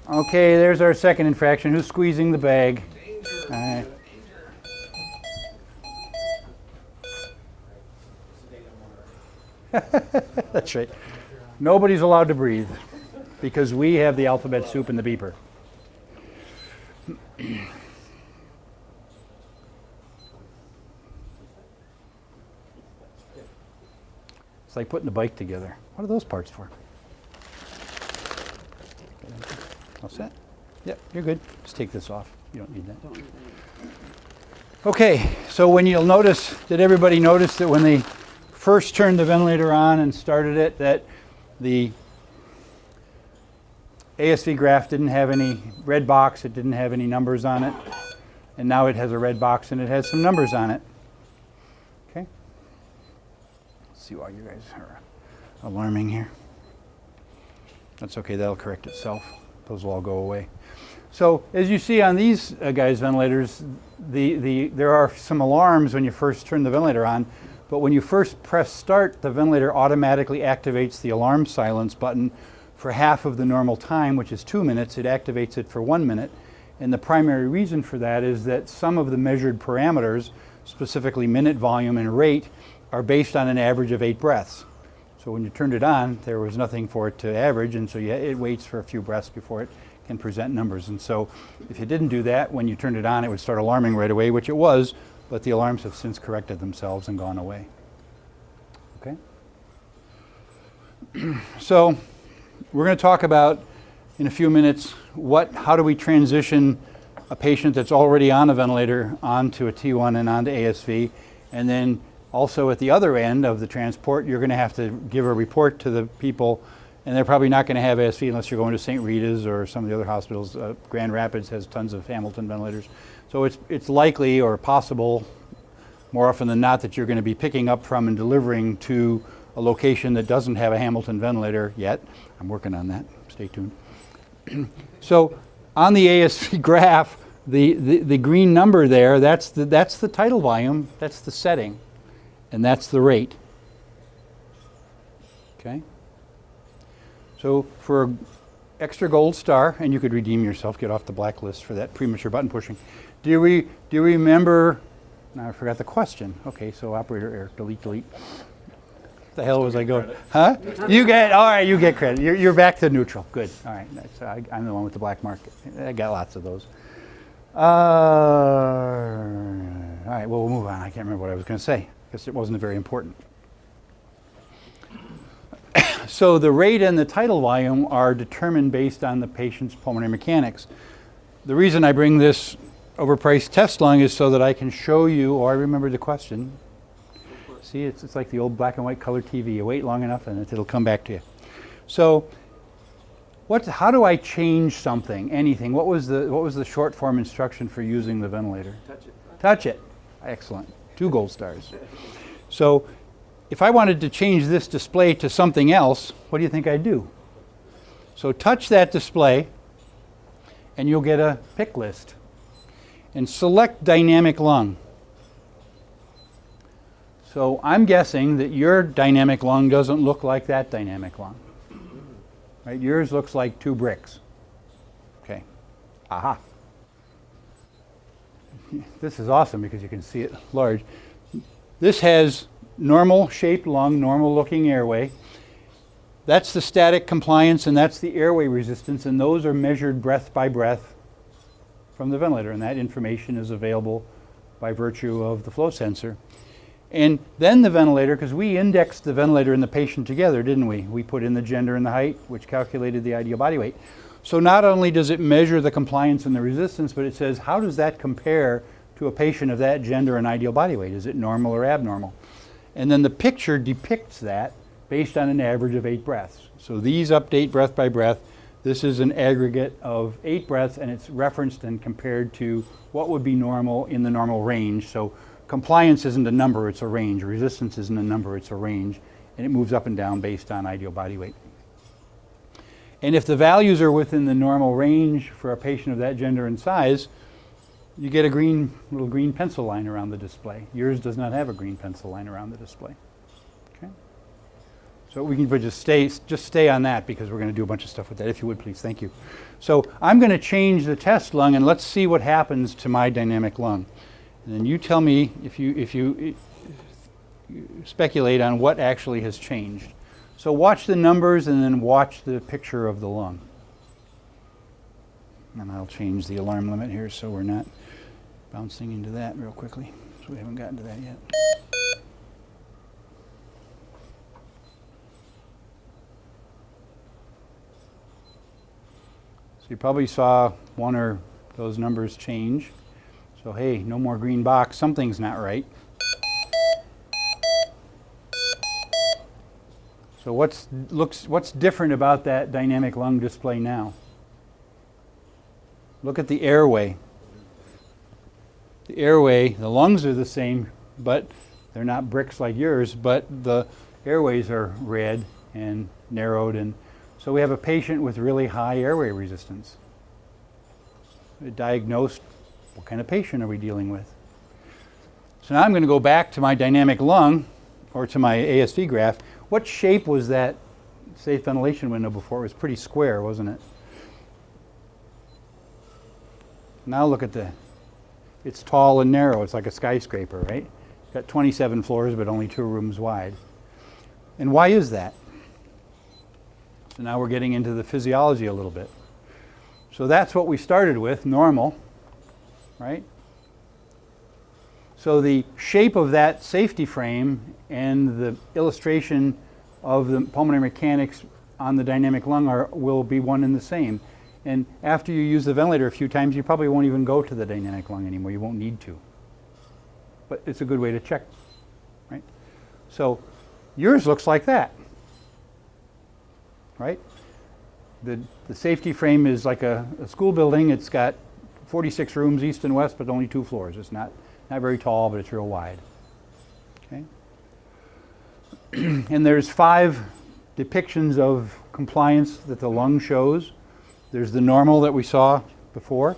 Okay, there's our second infraction. Who's squeezing the bag? All right. That's right. Nobody's allowed to breathe because we have the alphabet soup and the beeper. It's like putting the bike together. What are those parts for? All set? Yep, you're good. Just take this off. You don't need that. Okay, so when you'll notice, did everybody notice that when they first turned the ventilator on and started it, that the ASV graph didn't have any red box, it didn't have any numbers on it, and now it has a red box and it has some numbers on it. Okay? Let's see why you guys are alarming here. That's okay, that'll correct itself. Those will all go away. So as you see on these guys' ventilators, there are some alarms when you first turn the ventilator on, but when you first press start, the ventilator automatically activates the alarm silence button for half of the normal time, which is 2 minutes. It activates it for 1 minute. And the primary reason for that is that some of the measured parameters, specifically minute volume and rate, are based on an average of 8 breaths. So when you turned it on, there was nothing for it to average, and so it waits for a few breaths before it can present numbers. And so if you didn't do that, when you turned it on, it would start alarming right away, which it was, but the alarms have since corrected themselves and gone away. Okay? So we're going to talk about, in a few minutes, how do we transition a patient that's already on a ventilator onto a T1 and onto ASV, and then also at the other end of the transport, you're going to have to give a report to the people, and they're probably not going to have ASV unless you're going to St. Rita's or some of the other hospitals. Grand Rapids has tons of Hamilton ventilators. So it's likely or possible, more often than not, that you're going to be picking up from and delivering to a location that doesn't have a Hamilton ventilator yet. I'm working on that. Stay tuned. So on the ASV graph, the green number there, that's the tidal volume, that's the setting, and that's the rate. Okay? So for an extra gold star, and you could redeem yourself, get off the blacklist for that premature button pushing. Do you remember? Now I forgot the question. Okay, so operator error, delete. The hell was I going? Huh? You get, all right, you get credit. You're back to neutral. Good. All right, I'm the one with the black mark. I got lots of those. All right, well, we'll move on. I can't remember what I was going to say because it wasn't very important. So the rate and the tidal volume are determined based on the patient's pulmonary mechanics. The reason I bring this overpriced test lung is so that I can show you, I remember the question. See, it's like the old black and white color TV. You wait long enough and it'll come back to you. So how do I change something, anything? What was the short form instruction for using the ventilator? Touch it. Touch it. Excellent. 2 gold stars. So if I wanted to change this display to something else, what do you think I'd do? So touch that display and you'll get a pick list. And select dynamic lung. So I'm guessing that your dynamic lung doesn't look like that dynamic lung. Right? Yours looks like 2 bricks. Okay. Aha. This is awesome because you can see it large. This has normal shaped lung, normal looking airway. That's the static compliance and that's the airway resistance, and those are measured breath by breath from the ventilator, and that information is available by virtue of the flow sensor. And then the ventilator, because we indexed the ventilator and the patient together, didn't we? We put in the gender and the height, which calculated the ideal body weight. So not only does it measure the compliance and the resistance, but it says, how does that compare to a patient of that gender and ideal body weight? Is it normal or abnormal? And then the picture depicts that based on an average of 8 breaths. So these update breath by breath. This is an aggregate of 8 breaths, and it's referenced and compared to what would be normal in the normal range. So compliance isn't a number, it's a range. Resistance isn't a number, it's a range. And it moves up and down based on ideal body weight. And if the values are within the normal range for a patient of that gender and size, you get a little green pencil line around the display. Yours does not have a green pencil line around the display. Okay? So we can just stay on that because we're going to do a bunch of stuff with that. If you would, please. Thank you. So I'm going to change the test lung, and let's see what happens to my dynamic lung. And then you tell me if you speculate on what actually has changed. So watch the numbers and then watch the picture of the lung. And I'll change the alarm limit here so we're not bouncing into that real quickly. So we haven't gotten to that yet. So you probably saw one or those numbers change. So hey, no more green box, something's not right. So what's different about that dynamic lung display now? Look at the airway. The airway, the lungs are the same, but they're not bricks like yours, but the airways are red and narrowed, and so we have a patient with really high airway resistance. Diagnosed, what kind of patient are we dealing with? So now I'm going to go back to my dynamic lung, or to my ASV graph. What shape was that safe ventilation window before? It was pretty square, wasn't it? Now look at it's tall and narrow. It's like a skyscraper, right? It's got 27 floors, but only 2 rooms wide. And why is that? So now we're getting into the physiology a little bit. So that's what we started with, normal, right? So the shape of that safety frame and the illustration of the pulmonary mechanics on the dynamic lung will be one and the same. And after you use the ventilator a few times, you probably won't even go to the dynamic lung anymore. You won't need to. But it's a good way to check, right? So yours looks like that, right? The safety frame is like a school building. It's got 46 rooms east and west, but only 2 floors. It's not very tall, but it's real wide. Okay? And there's 5 depictions of compliance that the lung shows. There's the normal that we saw before.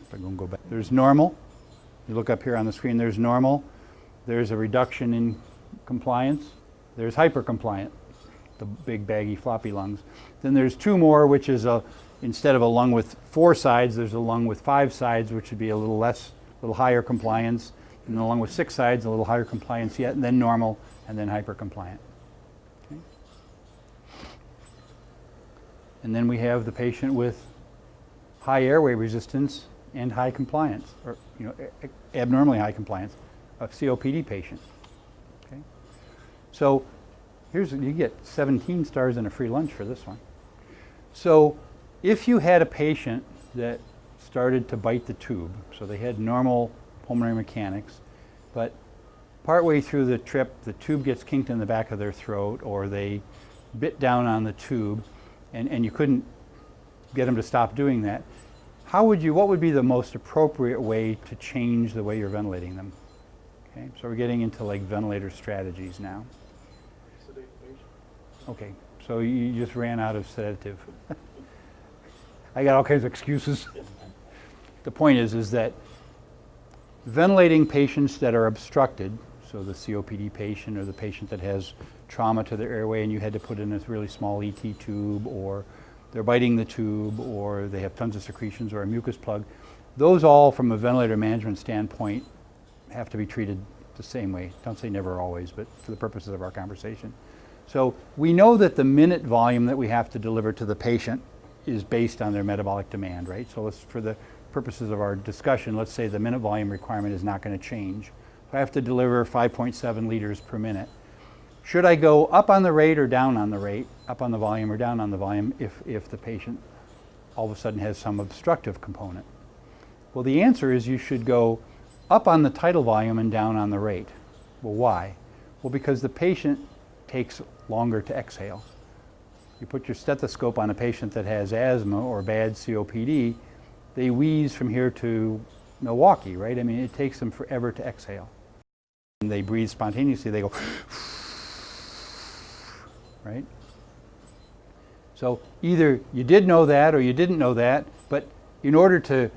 If I go back, there's normal. You look up here on the screen, there's normal. There's a reduction in compliance. There's hypercompliant, the big baggy floppy lungs. Then there's 2 more, which is instead of a lung with 4 sides, there's a lung with 5 sides, which would be a little higher compliance. And then a lung with 6 sides, a little higher compliance yet, and then normal, and then hypercompliant. Okay. And then we have the patient with high airway resistance and high compliance, or abnormally high compliance, a COPD patient. Okay. So you get 17 stars and a free lunch for this one. So if you had a patient that started to bite the tube, so they had normal pulmonary mechanics, but partway through the trip the tube gets kinked in the back of their throat, or they bit down on the tube, and you couldn't get them to stop doing that, what would be the most appropriate way to change the way you're ventilating them? Okay, so we're getting into like ventilator strategies now. Okay, so you just ran out of sedative. I got all kinds of excuses. The point is that ventilating patients that are obstructed, so the COPD patient or the patient that has trauma to their airway and you had to put in a really small ET tube, or they're biting the tube, or they have tons of secretions or a mucus plug, those all from a ventilator management standpoint have to be treated the same way. Don't say never always, but for the purposes of our conversation. So we know that the minute volume that we have to deliver to the patient is based on their metabolic demand, right? So for the purposes of our discussion, let's say the minute volume requirement is not going to change. If I have to deliver 5.7 liters per minute, should I go up on the rate or down on the rate, up on the volume or down on the volume if the patient all of a sudden has some obstructive component? Well, the answer is you should go up on the tidal volume and down on the rate. Well, why? Well, because the patient takes longer to exhale. You put your stethoscope on a patient that has asthma or bad COPD, they wheeze from here to Milwaukee, right? I mean, it takes them forever to exhale. And they breathe spontaneously, they go, right? So either you did know that or you didn't know that, but in order to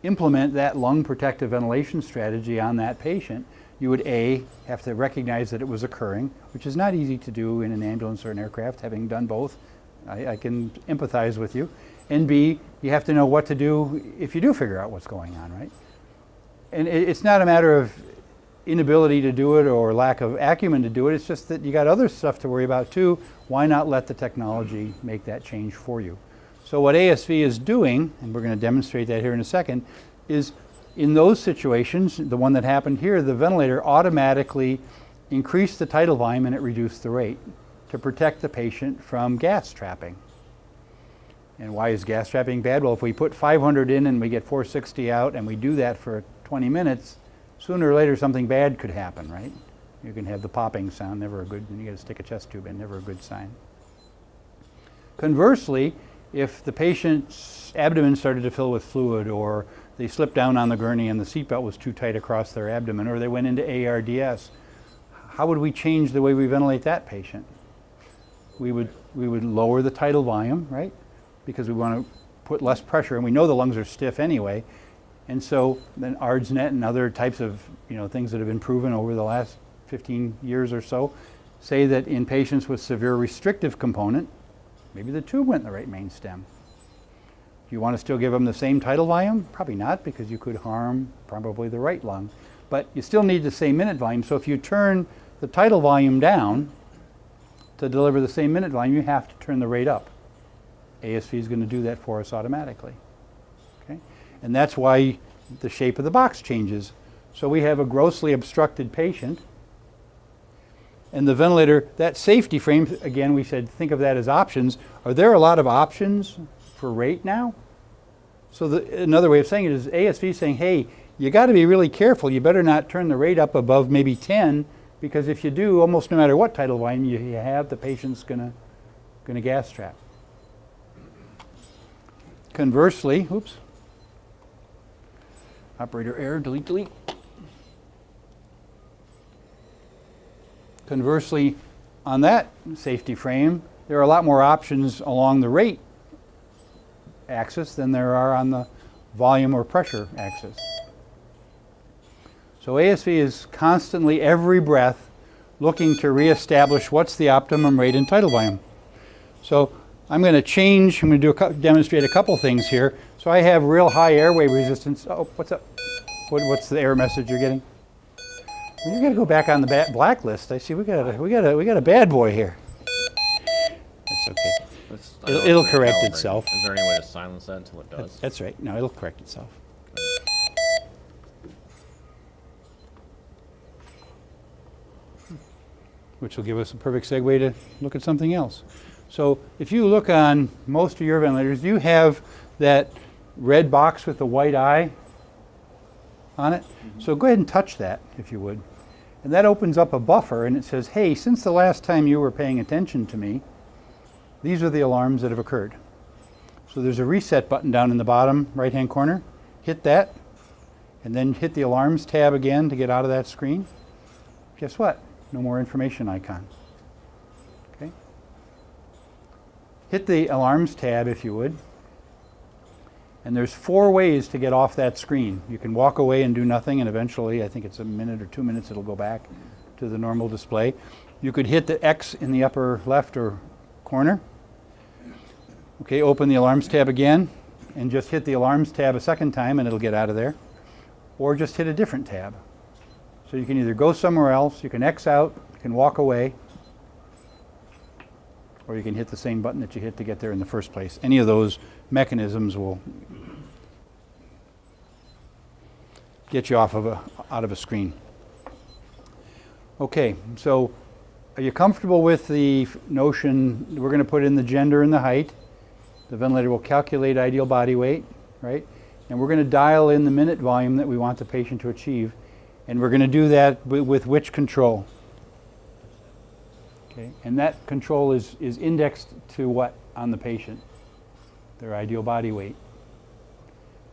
implement that lung protective ventilation strategy on that patient, you would A, have to recognize that it was occurring, which is not easy to do in an ambulance or an aircraft, having done both. I can empathize with you. And B, you have to know what to do if you do figure out what's going on, right? And it's not a matter of inability to do it or lack of acumen to do it. It's just that you got other stuff to worry about too. Why not let the technology make that change for you? So what ASV is doing, and we're going to demonstrate that here in a second, is in those situations, the one that happened here, the ventilator automatically increased the tidal volume and it reduced the rate to protect the patient from gas trapping. And why is gas trapping bad? Well, if we put 500 in and we get 460 out and we do that for 20 minutes, sooner or later something bad could happen, right? You can have the popping sound, never a good, and you got to stick a chest tube in, never a good sign. Conversely, if the patient's abdomen started to fill with fluid, or they slipped down on the gurney and the seatbelt was too tight across their abdomen, or they went into ARDS, how would we change the way we ventilate that patient? We would lower the tidal volume, right? Because we want to put less pressure, and we know the lungs are stiff anyway. And so then ARDSNet and other types of things that have been proven over the last 15 years or so say that in patients with severe restrictive component, maybe the tube went in the right main stem. Do you want to still give them the same tidal volume? Probably not, because you could harm probably the right lung. But you still need the same minute volume. So if you turn the tidal volume down to deliver the same minute volume, you have to turn the rate up. ASV is going to do that for us automatically. Okay? And that's why the shape of the box changes. So we have a grossly obstructed patient, and the ventilator, that safety frame, again, we said think of that as options. Are there a lot of options for rate now? So another way of saying it is ASV saying, hey, you got to be really careful. You better not turn the rate up above maybe 10, because if you do, almost no matter what tidal volume you have, the patient's going to gas trap. Conversely, oops, operator error, delete, delete. Conversely, on that safety frame, there are a lot more options along the rate axis than there are on the volume or pressure axis. So ASV is constantly, every breath, looking to reestablish what's the optimum rate and tidal volume. So I'm going to demonstrate a couple things here. So I have real high airway resistance. Oh, what's up? What's the error message you're getting? You got to go back on the blacklist. I see we got a bad boy here. That's okay. It'll correct itself. Is there any way to silence that until it does? That's right. No, it'll correct itself. Which will give us a perfect segue to look at something else. So if you look on most of your ventilators, you have that red box with the white eye on it. Mm-hmm. So go ahead and touch that, if you would. And that opens up a buffer, and it says, hey, since the last time you were paying attention to me, these are the alarms that have occurred. So there's a reset button down in the bottom right-hand corner. Hit that, and then hit the alarms tab again to get out of that screen. Guess what? No more information icon. Okay. Hit the alarms tab, if you would. And there's 4 ways to get off that screen. You can walk away and do nothing, and eventually, I think it's a minute or 2 minutes, it'll go back to the normal display. You could hit the X in the upper left or corner. Okay, open the alarms tab again, and just hit the alarms tab a second time, and it'll get out of there. Or just hit a different tab. So you can either go somewhere else, you can X out, you can walk away, or you can hit the same button that you hit to get there in the first place. Any of those mechanisms will get you out of a screen. Okay, so are you comfortable with the notion we're going to put in the gender and the height? The ventilator will calculate ideal body weight, right? And we're going to dial in the minute volume that we want the patient to achieve. And we're going to do that with which control? Okay, and that control is indexed to what on the patient? Their ideal body weight.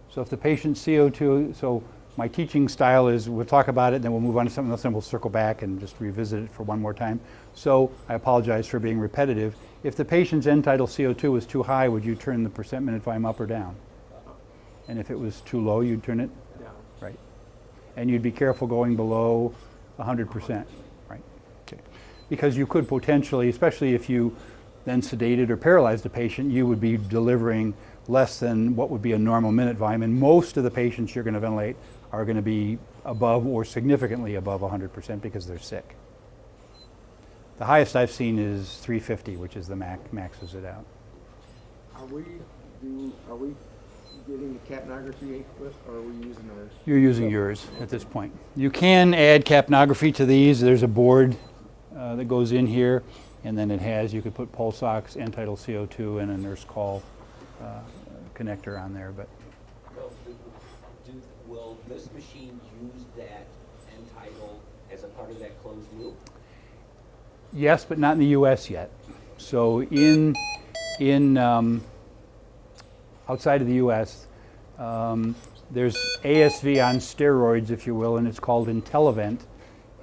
So if the patient's CO2, so my teaching style is we'll talk about it, then we'll move on to something else, and we'll circle back and just revisit it for one more time. So I apologize for being repetitive. If the patient's end tidal CO2 was too high, would you turn the percent minute volume up or down? And if it was too low, you'd turn it down. Right. And you'd be careful going below 100%, right? Okay. Because you could potentially, especially if you then sedated or paralyzed the patient, you would be delivering less than what would be a normal minute volume. And most of the patients you're going to ventilate are going to be above or significantly above 100% because they're sick. The highest I've seen is 350, which is the maxes it out. Are we getting the capnography equipment, or are we using ours? You're using yours at this point. You can add capnography to these. There's a board that goes in here, and then it has, you could put pulse ox, end-tidal CO2, and a nurse call connector on there. But will this machine use that end-tidal as a part of that closed loop? yes, but not in the U.S. yet. So outside of the U.S., there's ASV on steroids, if you will, and it's called Intellivent.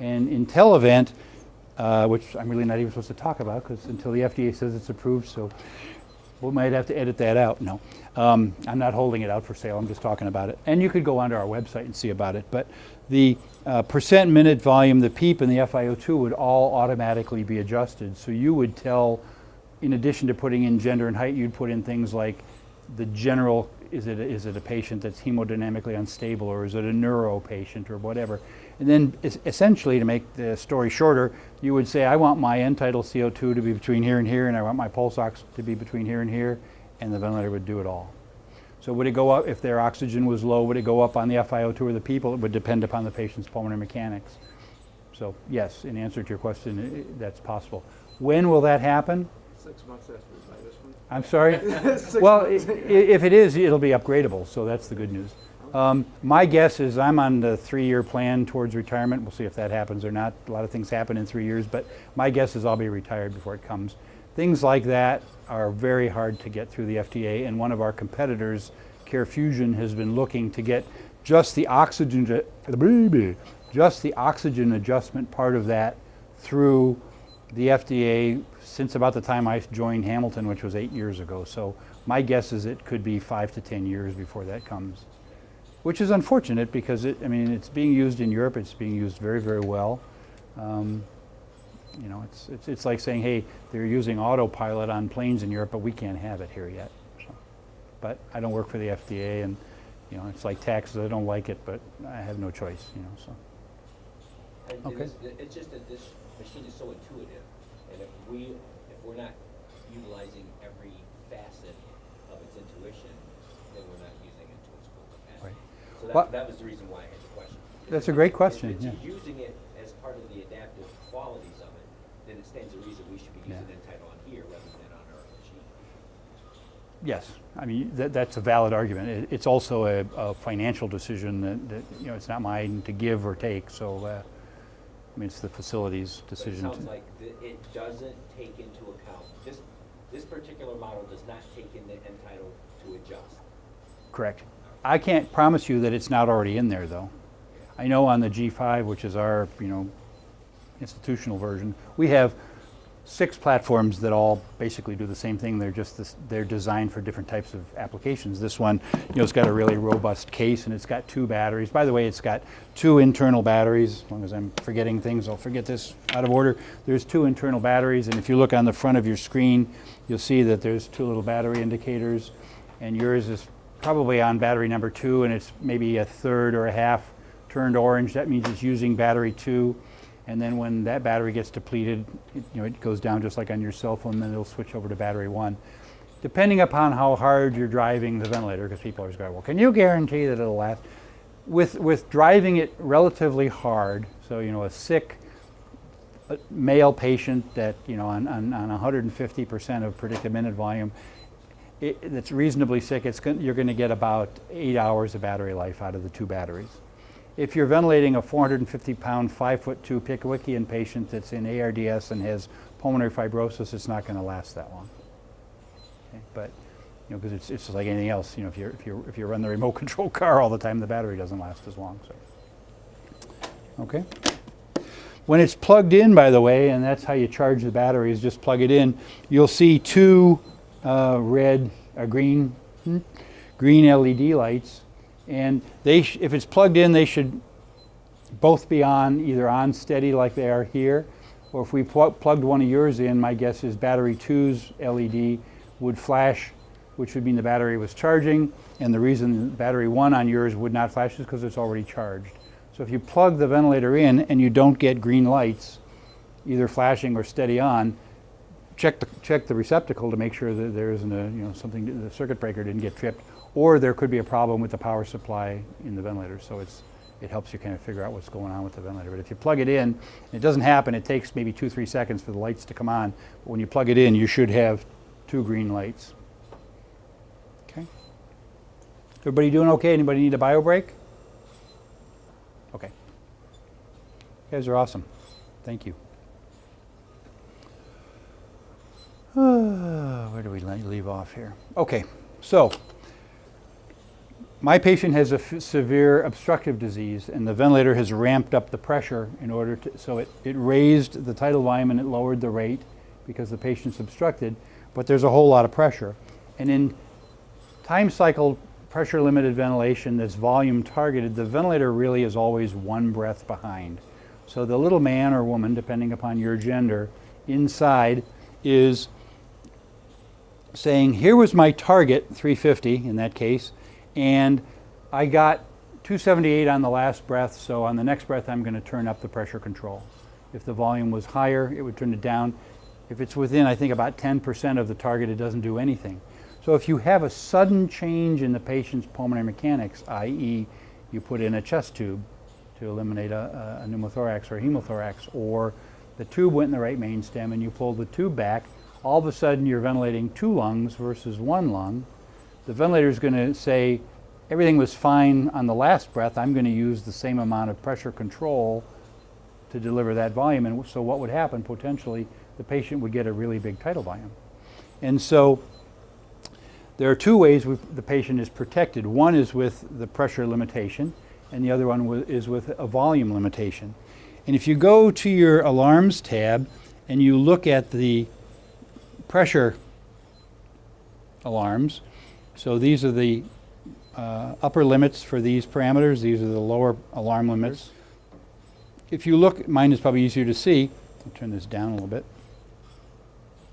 And Intellivent, which I'm really not even supposed to talk about because until the FDA says it's approved, so we might have to edit that out. No, I'm not holding it out for sale. I'm just talking about it. And you could go onto our website and see about it. But the percent minute volume, the PEEP and the FiO2 would all automatically be adjusted. So you would tell, in addition to putting in gender and height, you'd put in things like the general, is it a patient that's hemodynamically unstable, or is it a neuro patient, or whatever. And then essentially, to make the story shorter, you would say, I want my end-tidal CO2 to be between here and here, and I want my pulse ox to be between here and here, and the ventilator would do it all. So would it go up, if their oxygen was low, would it go up on the FiO2 or the people? It would depend upon the patient's pulmonary mechanics. So yes, in answer to your question, that's possible. When will that happen? 6 months after we buy this one. I'm sorry? 6 Well, months. if it is, it'll be upgradable, so that's the good news. My guess is I'm on the 3-year plan towards retirement. We'll see if that happens or not. A lot of things happen in 3 years, but my guess is I'll be retired before it comes. Things like that are very hard to get through the FDA, and one of our competitors, CareFusion, has been looking to get just the oxygen adjustment part of that through the FDA since about the time I joined Hamilton, which was 8 years ago. So my guess is it could be 5 to 10 years before that comes, which is unfortunate because it's being used in Europe. It's being used very, very well. You know, it's like saying, hey, they're using autopilot on planes in Europe, but we can't have it here yet. So, but I don't work for the FDA, and you know, it's like taxes. I don't like it, but I have no choice. You know, so. And Okay. It's just that this machine is so intuitive, and if we're not utilizing every facet of its intuition, then we're not using it to its full capacity. Right. So Well- that was the reason why I had the question. That's a great question, If it's yeah. using it as part of the adaptive qualities of it, then it stands to reason we should be using Yeah. end-tidal on here rather than on our machine. Yes, I mean that's a valid argument. It's also a financial decision that you know, it's not mine to give or take. So I mean, it's the facility's But it decision. sounds like it doesn't take into account, this particular model does not take in the end-tidal to adjust. Correct. I can't promise you that it's not already in there, though. I know on the G5, which is our institutional version, we have 6 platforms that all basically do the same thing. They're designed for different types of applications. This one, it's got a really robust case, and it's got 2 batteries. By the way, it's got 2 internal batteries. As long as I'm forgetting things, I'll forget this out of order. There's 2 internal batteries, and if you look on the front of your screen, you'll see that there's 2 little battery indicators, and yours is probably on battery number 2, and it's maybe a third or a half turned orange. That means it's using battery 2. And then when that battery gets depleted, it goes down just like on your cell phone, then it'll switch over to battery 1. Depending upon how hard you're driving the ventilator, because people always go, well, can you guarantee that it'll last? With driving it relatively hard, so a sick male patient that, on 150% of predicted minute volume, that's reasonably sick, you're going to get about 8 hours of battery life out of the 2 batteries. If you're ventilating a 450-pound, 5'2" Pickwickian patient that's in ARDS and has pulmonary fibrosis, it's not going to last that long. Okay? But because it's just like anything else. If you run the remote control car all the time, the battery doesn't last as long. So, okay. When it's plugged in, by the way, and that's how you charge the battery, is just plug it in. You'll see 2 green LED lights. And if it's plugged in, they should both be on, either on steady like they are here, or if we plugged one of yours in, my guess is battery 2's LED would flash, which would mean the battery was charging, and the reason battery 1 on yours would not flash is because it's already charged. So if you plug the ventilator in and you don't get green lights, either flashing or steady on, check the receptacle to make sure that there isn't something, the circuit breaker didn't get tripped, or there could be a problem with the power supply in the ventilator. So it helps you kind of figure out what's going on with the ventilator. But if you plug it in, and it doesn't happen, it takes maybe 2-3 seconds for the lights to come on. But when you plug it in, you should have 2 green lights. Okay. Everybody doing okay? Anybody need a bio break? Okay. You guys are awesome. Thank you. Where do we leave off here? Okay, so my patient has a severe obstructive disease, and the ventilator has ramped up the pressure in order to, so it raised the tidal volume and it lowered the rate because the patient's obstructed, but there's a whole lot of pressure. And in time cycle pressure limited ventilation that's volume targeted, the ventilator really is always one breath behind. So the little man or woman, depending upon your gender, inside is saying, here was my target, 350 in that case, and I got 278 on the last breath, so on the next breath I'm going to turn up the pressure control. If the volume was higher, it would turn it down. If it's within, I think, about 10% of the target, it doesn't do anything. So if you have a sudden change in the patient's pulmonary mechanics, i.e. you put in a chest tube to eliminate a pneumothorax or a hemothorax, or the tube went in the right main stem and you pulled the tube back, all of a sudden you're ventilating 2 lungs versus 1 lung. The ventilator is going to say, everything was fine on the last breath, I'm going to use the same amount of pressure control to deliver that volume. And so what would happen, potentially, the patient would get a really big tidal volume. And so there are 2 ways the patient is protected. One is with the pressure limitation, and the other one is with a volume limitation. And if you go to your alarms tab and you look at the pressure alarms, so these are the upper limits for these parameters, these are the lower alarm limits. If you look, mine is probably easier to see. I'll turn this down a little bit.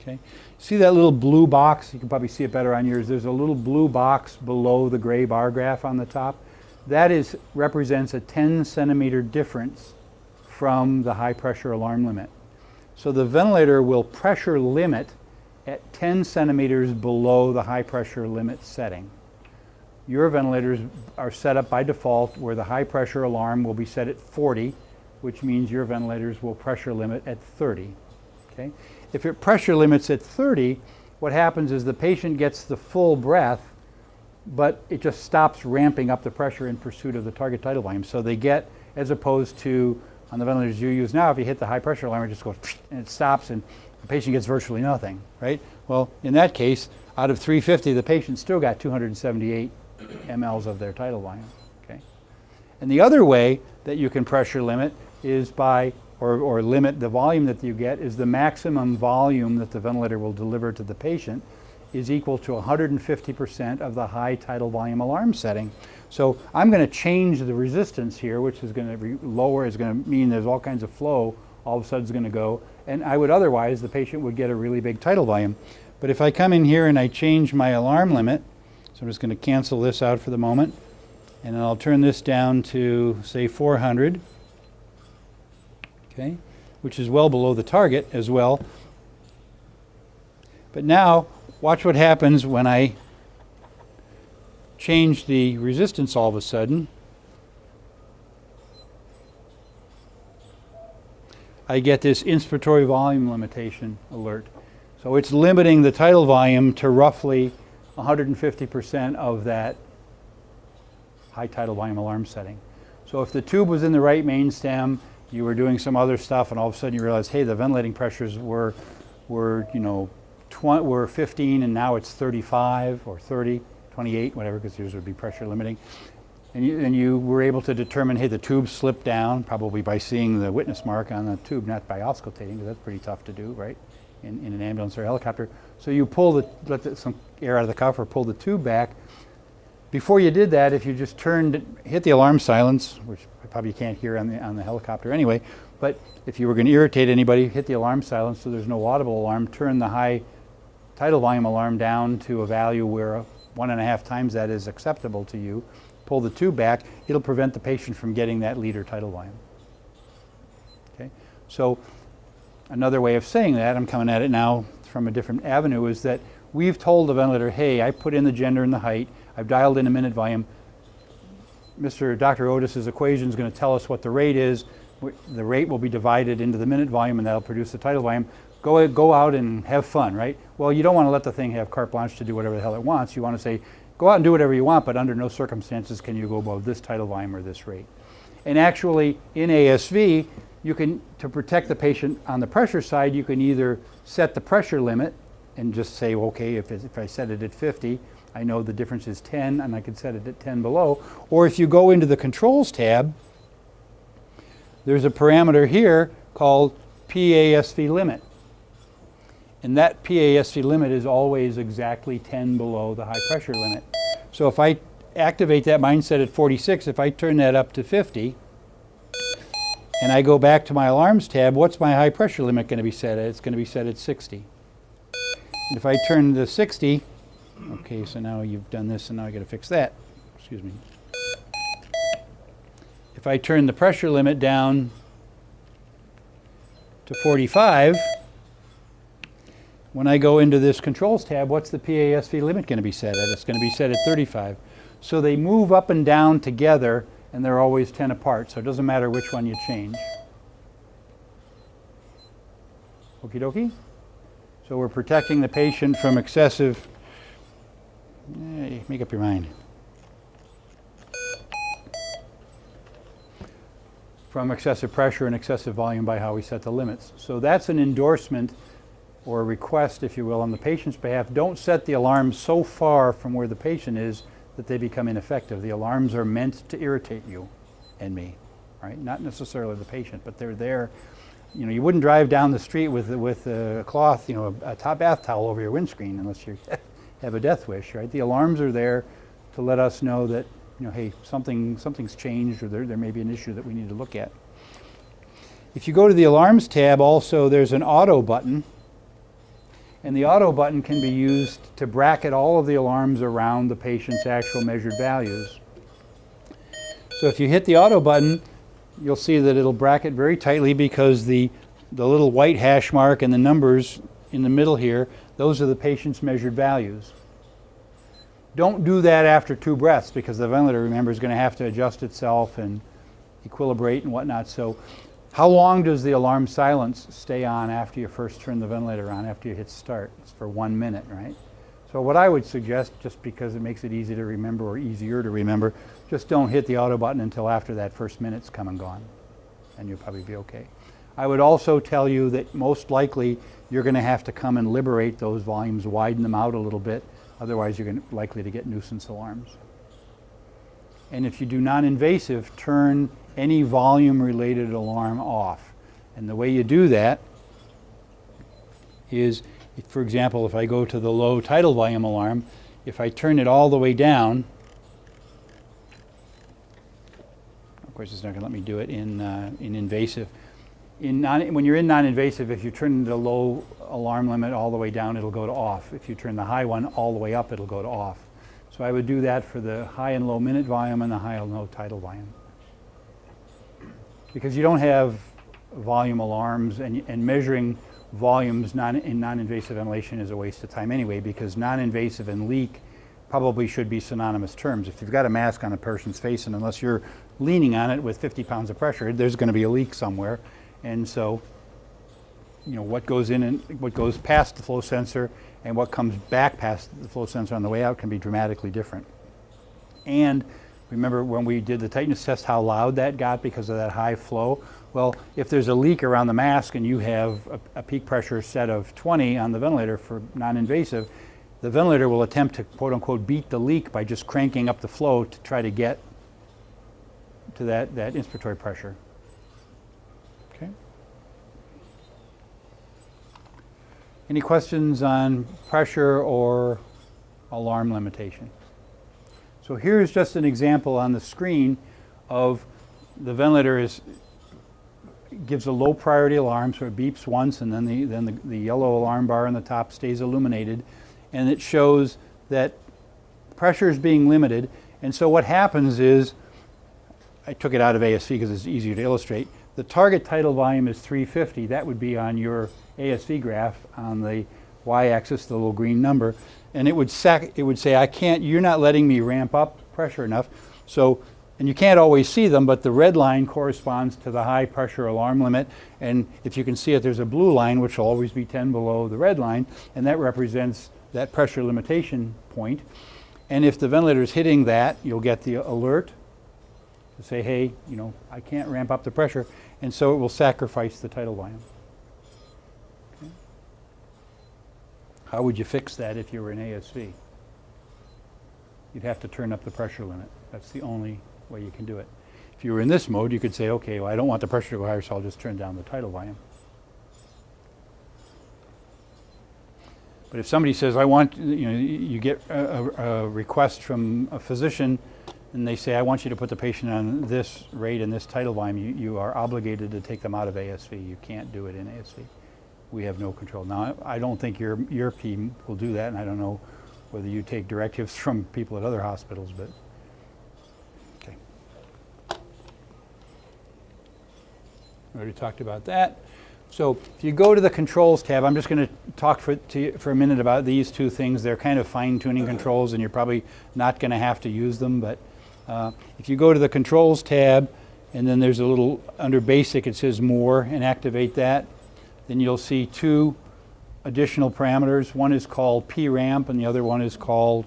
Okay. See that little blue box? You can probably see it better on yours. There's a little blue box below the gray bar graph on the top. That represents a 10 centimeter difference from the high pressure alarm limit. So the ventilator will pressure limit at 10 centimeters below the high pressure limit setting. Your ventilators are set up by default where the high pressure alarm will be set at 40, which means your ventilators will pressure limit at 30. Okay? If it pressure limits at 30, what happens is the patient gets the full breath, but it just stops ramping up the pressure in pursuit of the target tidal volume. So they get, as opposed to on the ventilators you use now, if you hit the high pressure alarm, it just goes and it stops and the patient gets virtually nothing, right? Well, in that case, out of 350, the patient still got 278 mLs of their tidal volume, okay? And the other way that you can pressure limit is by, or limit the volume that you get, is the maximum volume that the ventilator will deliver to the patient is equal to 150% of the high tidal volume alarm setting. So I'm going to change the resistance here, which is going to lower, is going to mean there's all kinds of flow all of a sudden is going to go, and I would otherwise, the patient would get a really big tidal volume. But if I come in here and I change my alarm limit, so I'm just going to cancel this out for the moment, and then I'll turn this down to, say, 400, okay, which is well below the target as well. But now, watch what happens when I change the resistance all of a sudden. I get this inspiratory volume limitation alert. So it's limiting the tidal volume to roughly 150% of that high tidal volume alarm setting. So if the tube was in the right main stem, you were doing some other stuff, and all of a sudden you realize, hey, the ventilating pressures were 15, and now it's 35 or 30, 28, whatever, because yours would be pressure limiting. And you were able to determine, hey, the tube slipped down, probably by seeing the witness mark on the tube, not by auscultating, because that's pretty tough to do, right, in an ambulance or a helicopter. So you pull let some air out of the cuff or pull the tube back. Before you did that, if you just hit the alarm silence, which probably you can't hear on the helicopter anyway, but if you were going to irritate anybody, hit the alarm silence so there's no audible alarm, turn the high tidal volume alarm down to a value where 1.5 times that is acceptable to you, pull the tube back, it'll prevent the patient from getting that liter tidal volume. Okay? So another way of saying that, I'm coming at it now from a different avenue, is that we've told the ventilator, hey, I put in the gender and the height, I've dialed in a minute volume. Dr. Otis's equation is going to tell us what the rate is. The rate will be divided into the minute volume, and that'll produce the tidal volume. Go out and have fun, right? Well, you don't want to let the thing have carte blanche to do whatever the hell it wants. You want to say, go out and do whatever you want, but under no circumstances can you go above this tidal volume or this rate. And actually, in ASV, you can, to protect the patient on the pressure side, you can either set the pressure limit and just say, okay, if I set it at 50, I know the difference is 10, and I can set it at 10 below. Or if you go into the controls tab, there's a parameter here called PASV limit. And that PASV limit is always exactly 10 below the high pressure limit. So if I activate that mindset at 46, if I turn that up to 50, and I go back to my alarms tab, what's my high pressure limit going to be set at? It's going to be set at 60. And if I turn to 60, okay, so now you've done this, and now I got to fix that. Excuse me. If I turn the pressure limit down to 45, when I go into this controls tab, what's the PASV limit going to be set at? It's going to be set at 35. So they move up and down together, and they're always 10 apart, so it doesn't matter which one you change. Okie dokie? So we're protecting the patient from excessive, make up your mind, from excessive pressure and excessive volume by how we set the limits. So that's an endorsement or a request, if you will, on the patient's behalf. Don't set the alarms so far from where the patient is that they become ineffective. The alarms are meant to irritate you and me, right? Not necessarily the patient, but they're there. You know, you wouldn't drive down the street with a cloth, you know, a top bath towel over your windscreen unless you have a death wish, right? The alarms are there to let us know that, you know, hey, something's changed, or there may be an issue that we need to look at. If you go to the alarms tab, also there's an auto button, and the auto button can be used to bracket all of the alarms around the patient's actual measured values. So if you hit the auto button, you'll see that it'll bracket very tightly, because the little white hash mark and the numbers in the middle here, those are the patient's measured values. Don't do that after 2 breaths, because the ventilator, remember, is going to have to adjust itself and equilibrate and whatnot. So how long does the alarm silence stay on after you first turn the ventilator on, after you hit start? It's for 1 minute, right? So what I would suggest, just because it makes it easy to remember, or easier to remember, just don't hit the auto button until after that first minute's come and gone, and you'll probably be okay. I would also tell you that most likely you're going to have to come and liberate those volumes, widen them out a little bit, otherwise you're likely to get nuisance alarms. And if you do non-invasive, turn any volume-related alarm off. And the way you do that is, for example, if I go to the low tidal volume alarm, if I turn it all the way down, of course it's not going to let me do it in invasive. When you're in non-invasive, if you turn the low alarm limit all the way down, it'll go to off. If you turn the high one all the way up, it'll go to off. So I would do that for the high and low minute volume and the high and low tidal volume. Because you don't have volume alarms, and measuring volumes in non-invasive ventilation is a waste of time anyway, because non-invasive and leak probably should be synonymous terms. If you've got a mask on a person's face, and unless you're leaning on it with 50 pounds of pressure, there's going to be a leak somewhere. And so, you know, what goes in and what goes past the flow sensor and what comes back past the flow sensor on the way out can be dramatically different. And remember when we did the tightness test, how loud that got because of that high flow? Well, if there's a leak around the mask and you have a peak pressure set of 20 on the ventilator for non-invasive, the ventilator will attempt to, quote unquote, beat the leak by just cranking up the flow to try to get to that inspiratory pressure. Okay. Any questions on pressure or alarm limitation? So here's just an example on the screen of the ventilator gives a low priority alarm, so it beeps once, and then the yellow alarm bar on the top stays illuminated, and it shows that pressure is being limited. And so what happens is, I took it out of ASV because it's easier to illustrate. The target tidal volume is 350. That would be on your ASV graph on the y-axis, the little green number, and it would say, you're not letting me ramp up pressure enough. So, and you can't always see them, but the red line corresponds to the high pressure alarm limit. And if you can see it, there's a blue line, which will always be 10 below the red line, and that represents that pressure limitation point. And if the ventilator is hitting that, you'll get the alert to say, hey, I can't ramp up the pressure, and so it will sacrifice the tidal volume. Okay. How would you fix that if you were in ASV? You'd have to turn up the pressure limit. That's the only way you can do it. If you were in this mode, you could say, okay, well, I don't want the pressure to go higher, so I'll just turn down the tidal volume. But if somebody says, I want, you get a request from a physician, and they say, I want you to put the patient on this rate and this tidal volume, you are obligated to take them out of ASV. You can't do it in ASV. We have no control. Now, I don't think your team will do that, and I don't know whether you take directives from people at other hospitals, but okay. We already talked about that. So if you go to the controls tab, I'm just going to talk for a minute about these two things. They're kind of fine-tuning controls, and you're probably not going to have to use them, but if you go to the controls tab, and then there's a little, under basic it says more, and activate that, then you'll see two additional parameters. One is called PRAMP, and the other one is called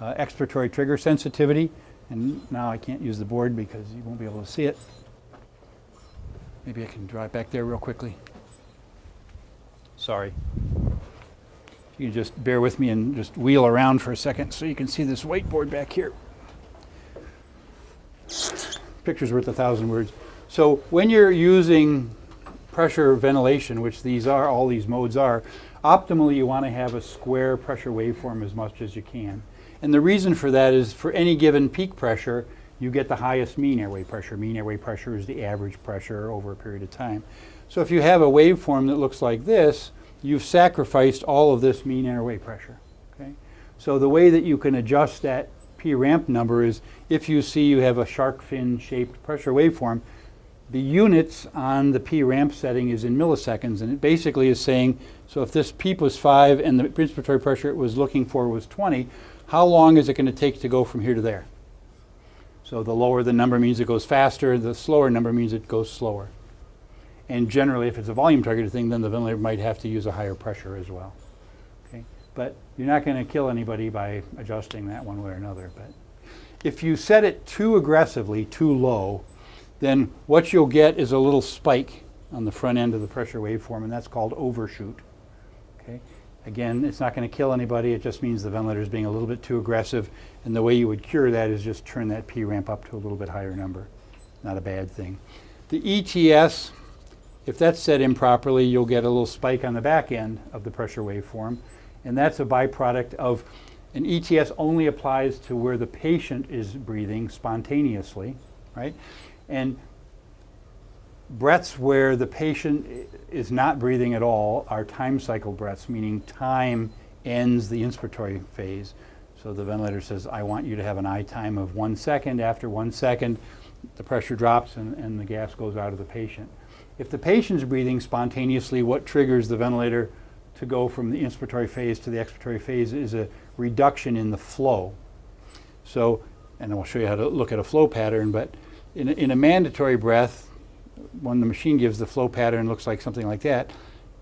expiratory trigger sensitivity. And now I can't use the board because you won't be able to see it. Maybe I can draw it back there real quickly. Sorry. You can just bear with me and just wheel around for a second so you can see this whiteboard back here. Picture's worth 1,000 words. So when you're using pressure ventilation, which these are, all these modes are, optimally you want to have a square pressure waveform as much as you can. And the reason for that is for any given peak pressure, you get the highest mean airway pressure. Mean airway pressure is the average pressure over a period of time. So if you have a waveform that looks like this, you've sacrificed all of this mean airway pressure. Okay? So the way that you can adjust that PRAMP number is if you see you have a shark fin shaped pressure waveform, the units on the PRAMP setting is in milliseconds, and it basically is saying, so if this PEEP was 5 and the inspiratory pressure it was looking for was 20, how long is it going to take to go from here to there? So the lower the number means it goes faster, the slower number means it goes slower. And generally, if it's a volume targeted thing, then the ventilator might have to use a higher pressure as well. Okay? But you're not going to kill anybody by adjusting that one way or another. But if you set it too aggressively, too low, then what you'll get is a little spike on the front end of the pressure waveform, and that's called overshoot. Okay? Again, it's not going to kill anybody. It just means the ventilator is being a little bit too aggressive, and the way you would cure that is just turn that PRAMP up to a little bit higher number. Not a bad thing. The ETS, if that's set improperly, you'll get a little spike on the back end of the pressure waveform, and that's a byproduct of an ETS only applies to where the patient is breathing spontaneously, right? And breaths where the patient is not breathing at all are time cycle breaths, meaning time ends the inspiratory phase. So the ventilator says, I want you to have an I time of 1 second. After 1 second, the pressure drops and the gas goes out of the patient. If the patient's breathing spontaneously, what triggers the ventilator to go from the inspiratory phase to the expiratory phase is a reduction in the flow. So, and I'll show you how to look at a flow pattern, but in a mandatory breath, when the machine gives the flow pattern, looks like something like that.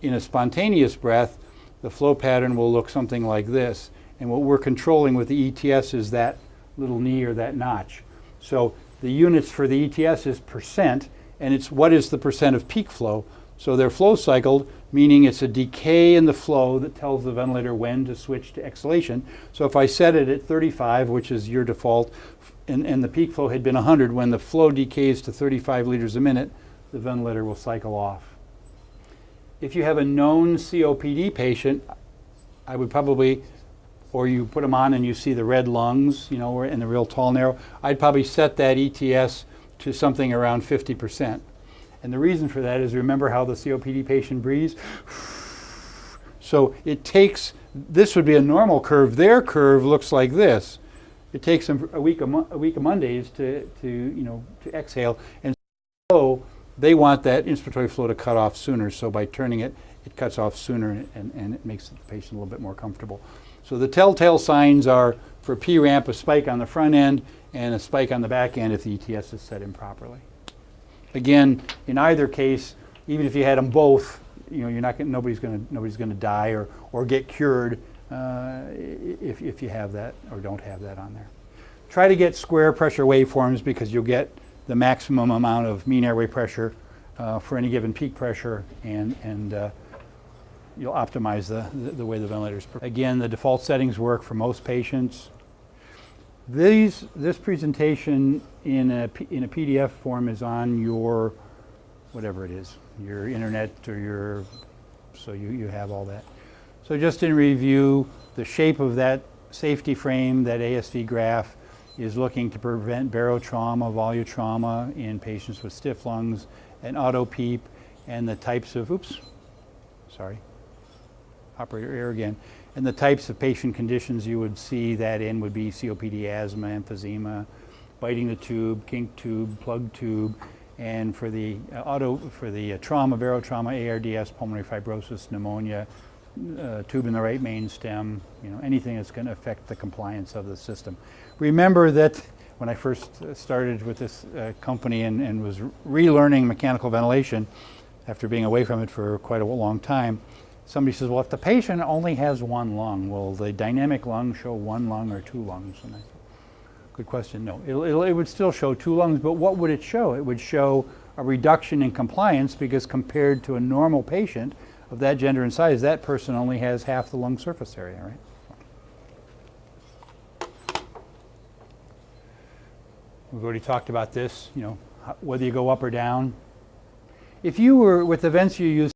In a spontaneous breath, the flow pattern will look something like this. And what we're controlling with the ETS is that little knee or that notch. So the units for the ETS is percent, and it's what is the percent of peak flow. So they're flow cycled, meaning it's a decay in the flow that tells the ventilator when to switch to exhalation. So if I set it at 35, which is your default, and the peak flow had been 100, when the flow decays to 35 liters a minute, the ventilator will cycle off. If you have a known COPD patient, I would probably or you put them on and you see the red lungs, you know, and the real tall narrow, I'd probably set that ETS to something around 50%. And the reason for that is, remember how the COPD patient breathes? So it takes, this would be a normal curve. Their curve looks like this. It takes them a week of Mondays to exhale. And so they want that inspiratory flow to cut off sooner. So by turning it, it cuts off sooner, and it makes the patient a little bit more comfortable. So the telltale signs are, for P-ramp, a spike on the front end and a spike on the back end if the ETS is set improperly. Again, in either case, even if you had them both, you know, nobody's going to die or get cured if you have that or don't have that on there. Try to get square pressure waveforms, because you'll get the maximum amount of mean airway pressure for any given peak pressure, and you'll optimize the way the ventilators. Again, the default settings work for most patients. This presentation in a PDF form is on your, whatever it is, your internet or your, so you have all that. So just in review, the shape of that safety frame, that ASV graph, is looking to prevent barotrauma, volutrauma in patients with stiff lungs and auto PEEP, and the types of, operator error again, and the types of patient conditions you would see that in would be COPD, asthma, emphysema, biting the tube, kink tube, plug tube, and for the trauma, barotrauma, ARDS, pulmonary fibrosis, pneumonia, tube in the right main stem, you know, anything that's going to affect the compliance of the system. Remember that when I first started with this company and was relearning mechanical ventilation after being away from it for quite a long time, somebody says, well, if the patient only has one lung, will the dynamic lung show one lung or two lungs? And I said, good question. No, it would still show two lungs, but what would it show? It would show a reduction in compliance, because compared to a normal patient of that gender and size, that person only has half the lung surface area, right? We've already talked about this, you know, whether you go up or down. If you were, with the vents you use